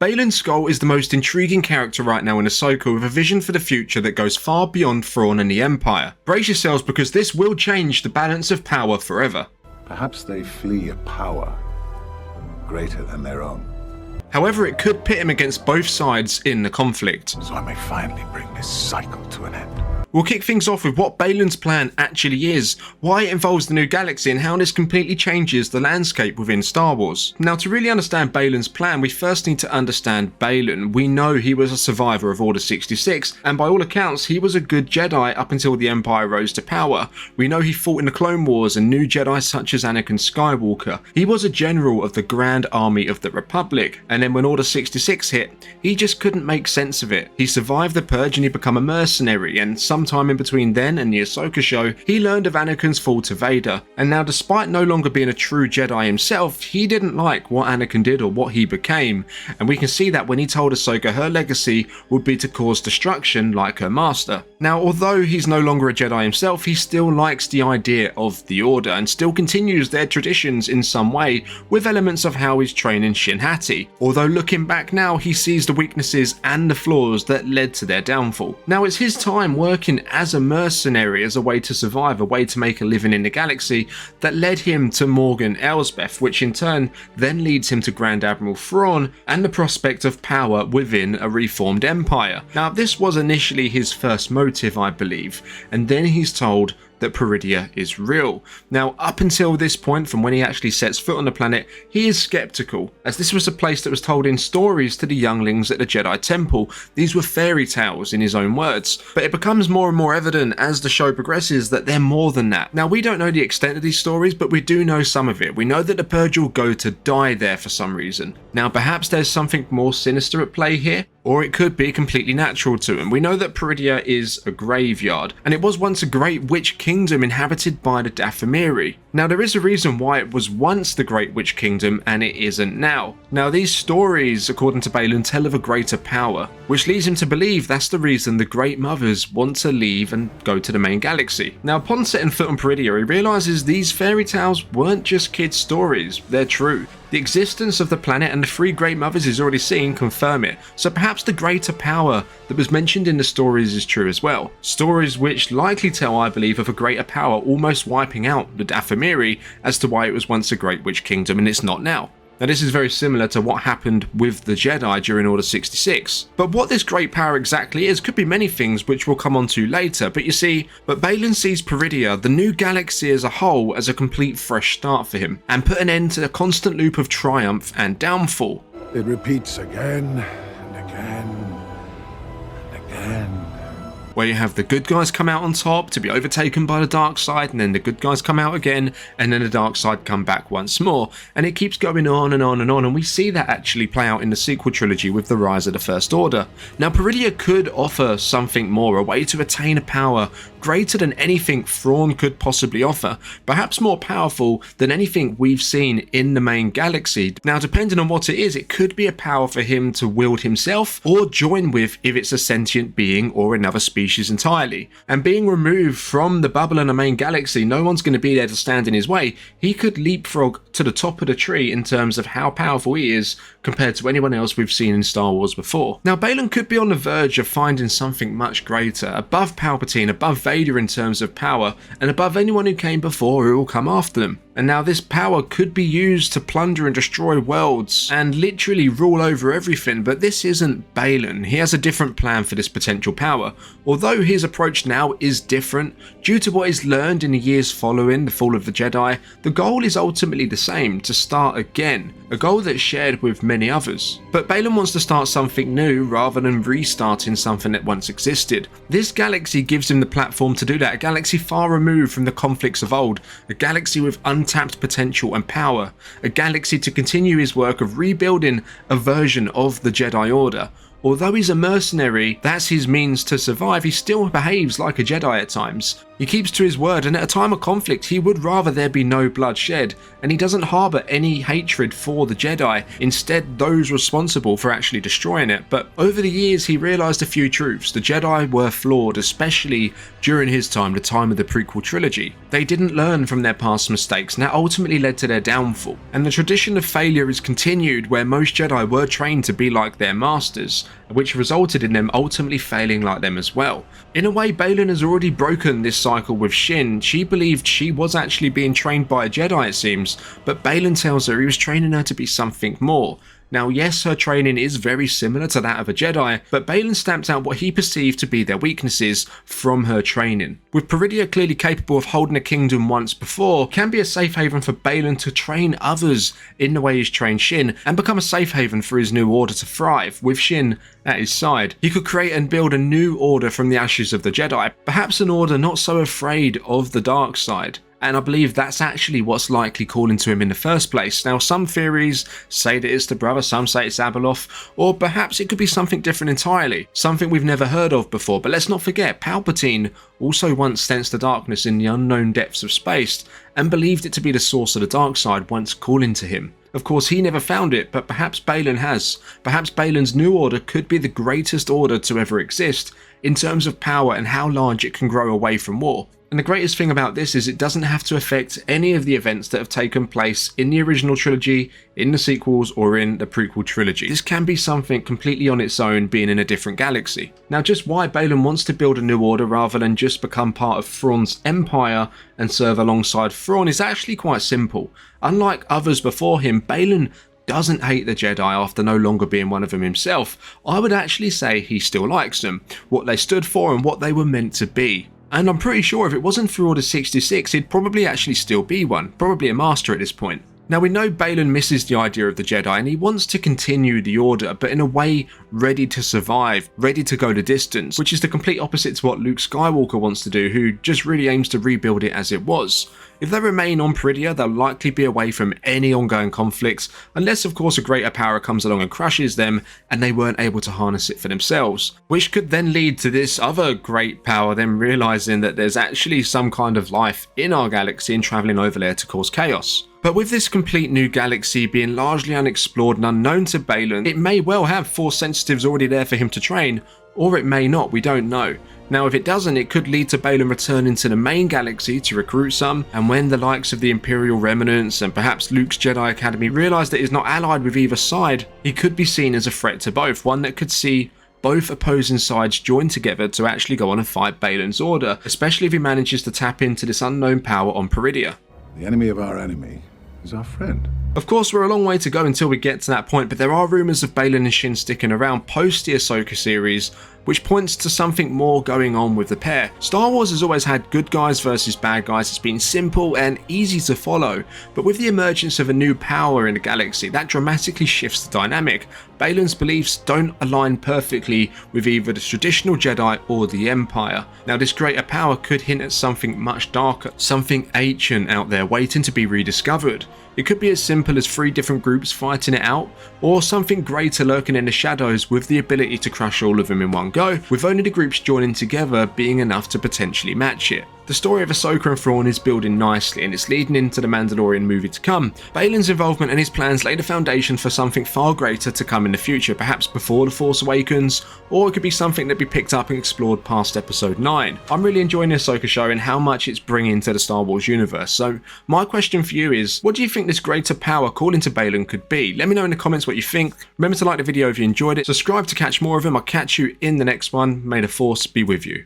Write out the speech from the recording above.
Baylan Skoll is the most intriguing character right now in Ahsoka, with a vision for the future that goes far beyond Thrawn and the Empire. Brace yourselves, because this will change the balance of power forever. Perhaps they flee a power greater than their own. However, it could pit him against both sides in the conflict. So I may finally bring this cycle to an end. We'll kick things off with what Baylan's plan actually is, why it involves the new galaxy, and how this completely changes the landscape within Star Wars. Now, to really understand Baylan's plan, we first need to understand Baylan. We know he was a survivor of Order 66, and by all accounts, he was a good Jedi up until the Empire rose to power. We know he fought in the Clone Wars and knew Jedi such as Anakin Skywalker. He was a general of the Grand Army of the Republic, and then when Order 66 hit, he just couldn't make sense of it. He survived the Purge and he became a mercenary, and sometime in between then and the Ahsoka show, he learned of Anakin's fall to Vader, and now despite no longer being a true Jedi himself, he didn't like what Anakin did or what he became, and we can see that when he told Ahsoka her legacy would be to cause destruction like her master. Now, although he's no longer a Jedi himself, he still likes the idea of the Order and still continues their traditions in some way, with elements of how he's training Shin Hati, although looking back now, he sees the weaknesses and the flaws that led to their downfall. Now, it's his time working as a mercenary as a way to survive, a way to make a living in the galaxy, that led him to Morgan Elsbeth, which in turn then leads him to Grand Admiral Thrawn and the prospect of power within a reformed empire. Now, this was initially his first motive, I believe, and then he's told that Peridea is real. Now, up until this point, from when he actually sets foot on the planet, he is skeptical, as this was a place that was told in stories to the younglings at the Jedi Temple. These were fairy tales in his own words, but it becomes more and more evident as the show progresses that they're more than that. Now, we don't know the extent of these stories, but we do know some of it. We know that the Purge will go to die there for some reason. Now, perhaps there's something more sinister at play here, or it could be completely natural to him. We know that Peridea is a graveyard, and it was once a great witch kingdom inhabited by the Dathomiri. Now, there is a reason why it was once the Great Witch Kingdom and it isn't now. Now, these stories, according to Baylan, tell of a greater power, which leads him to believe that's the reason the Great Mothers want to leave and go to the main galaxy. Now, upon setting foot on Peridea, he realises these fairy tales weren't just kids' stories, they're true. The existence of the planet and the three Great Mothers he's already seen confirm it, so perhaps the greater power that was mentioned in the stories is true as well. Stories which likely tell, I believe, of a greater power almost wiping out the Dathomiri as to why it was once a Great Witch Kingdom and it's not now. Now, this is very similar to what happened with the Jedi during Order 66. But what this great power exactly is could be many things, which we'll come on to later. But you see, Baylan sees Peridea, the new galaxy as a whole, as a complete fresh start for him, and put an end to the constant loop of triumph and downfall. It repeats again and again and again. Where you have the good guys come out on top to be overtaken by the dark side, and then the good guys come out again, and then the dark side come back once more, and it keeps going on and on and on, and we see that actually play out in the sequel trilogy with the rise of the First Order. Now, Peridea could offer something more, a way to attain a power greater than anything Thrawn could possibly offer, perhaps more powerful than anything we've seen in the main galaxy. Now, depending on what it is, it could be a power for him to wield himself, or join with if it's a sentient being or another species entirely. And being removed from the bubble in the main galaxy, no one's going to be there to stand in his way. He could leapfrog to the top of the tree in terms of how powerful he is compared to anyone else we've seen in Star Wars before. Now, Baylan could be on the verge of finding something much greater, above Palpatine, above Vader in terms of power, and above anyone who came before who will come after them. And now this power could be used to plunder and destroy worlds and literally rule over everything, but this isn't Baylan. He has a different plan for this potential power. Although his approach now is different, due to what he's learned in the years following the fall of the Jedi, the goal is ultimately the same, to start again, a goal that's shared with many others. But Baylan wants to start something new rather than restarting something that once existed. This galaxy gives him the platform to do that, a galaxy far removed from the conflicts of old, a galaxy with untapped potential and power, a galaxy to continue his work of rebuilding a version of the Jedi Order. Although he's a mercenary, that's his means to survive, he still behaves like a Jedi at times. He keeps to his word, and at a time of conflict he would rather there be no bloodshed, and he doesn't harbour any hatred for the Jedi, instead those responsible for actually destroying it. But over the years he realised a few truths. The Jedi were flawed, especially during his time, the time of the prequel trilogy. They didn't learn from their past mistakes, and that ultimately led to their downfall. And the tradition of failure is continued, where most Jedi were trained to be like their masters, which resulted in them ultimately failing like them as well. In a way, Baylan has already broken this cycle with Shin. She believed she was actually being trained by a Jedi, it seems, but Baylan tells her he was training her to be something more. Now yes, her training is very similar to that of a Jedi, but Baylan stamped out what he perceived to be their weaknesses from her training. With Peridea clearly capable of holding a kingdom once before, it can be a safe haven for Baylan to train others in the way he's trained Shin, and become a safe haven for his new order to thrive. With Shin at his side, he could create and build a new order from the ashes of the Jedi, perhaps an order not so afraid of the dark side. And I believe that's actually what's likely calling to him in the first place. Now, some theories say that it's the brother, some say it's Abeloth, or perhaps it could be something different entirely, something we've never heard of before. But let's not forget, Palpatine also once sensed the darkness in the unknown depths of space, and believed it to be the source of the dark side once calling to him. Of course, he never found it, but perhaps Baylan has. Perhaps Baylan's new order could be the greatest order to ever exist, in terms of power and how large it can grow away from war. And the greatest thing about this is it doesn't have to affect any of the events that have taken place in the original trilogy, in the sequels, or in the prequel trilogy. This can be something completely on its own, being in a different galaxy. Now, just why Baylan wants to build a new order rather than just become part of Thrawn's empire and serve alongside Thrawn is actually quite simple. Unlike others before him, Baylan doesn't hate the Jedi after no longer being one of them himself. I would actually say he still likes them, what they stood for and what they were meant to be. And I'm pretty sure if it wasn't for Order 66, he'd probably actually still be one, probably a master at this point. Now, we know Baylan misses the idea of the Jedi and he wants to continue the Order, but in a way ready to survive, ready to go the distance, which is the complete opposite to what Luke Skywalker wants to do, who just really aims to rebuild it as it was. If they remain on Peridea, they'll likely be away from any ongoing conflicts, unless of course a greater power comes along and crushes them and they weren't able to harness it for themselves, which could then lead to this other great power then realizing that there's actually some kind of life in our galaxy and traveling over there to cause chaos. But with this complete new galaxy being largely unexplored and unknown to Baylan, it may well have Force sensitives already there for him to train, or it may not, we don't know. Now, if it doesn't, it could lead to Baylan returning to the main galaxy to recruit some, and when the likes of the Imperial Remnants and perhaps Luke's Jedi Academy realise that he's not allied with either side, he could be seen as a threat to both, one that could see both opposing sides join together to actually go on and fight Baylan's order, especially if he manages to tap into this unknown power on Peridea. The enemy of our enemy is our friend. Of course, we're a long way to go until we get to that point, but there are rumours of Baylan and Shin sticking around post the Ahsoka series, which points to something more going on with the pair. Star Wars has always had good guys versus bad guys. It's been simple and easy to follow, but with the emergence of a new power in the galaxy, that dramatically shifts the dynamic. Baylan's beliefs don't align perfectly with either the traditional Jedi or the Empire. Now, this greater power could hint at something much darker, something ancient out there waiting to be rediscovered. It could be as simple as 3 different groups fighting it out, or something greater lurking in the shadows with the ability to crush all of them in one go, with only the groups joining together being enough to potentially match it. The story of Ahsoka and Thrawn is building nicely and it's leading into the Mandalorian movie to come. Baylan's involvement and his plans lay the foundation for something far greater to come in the future, perhaps before The Force Awakens, or it could be something that be picked up and explored past Episode 9. I'm really enjoying the Ahsoka show and how much it's bringing to the Star Wars universe, so my question for you is, what do you think this greater power calling to Baylan could be? Let me know in the comments what you think. Remember to like the video if you enjoyed it, subscribe to catch more of them. I'll catch you in the next one. May the Force be with you.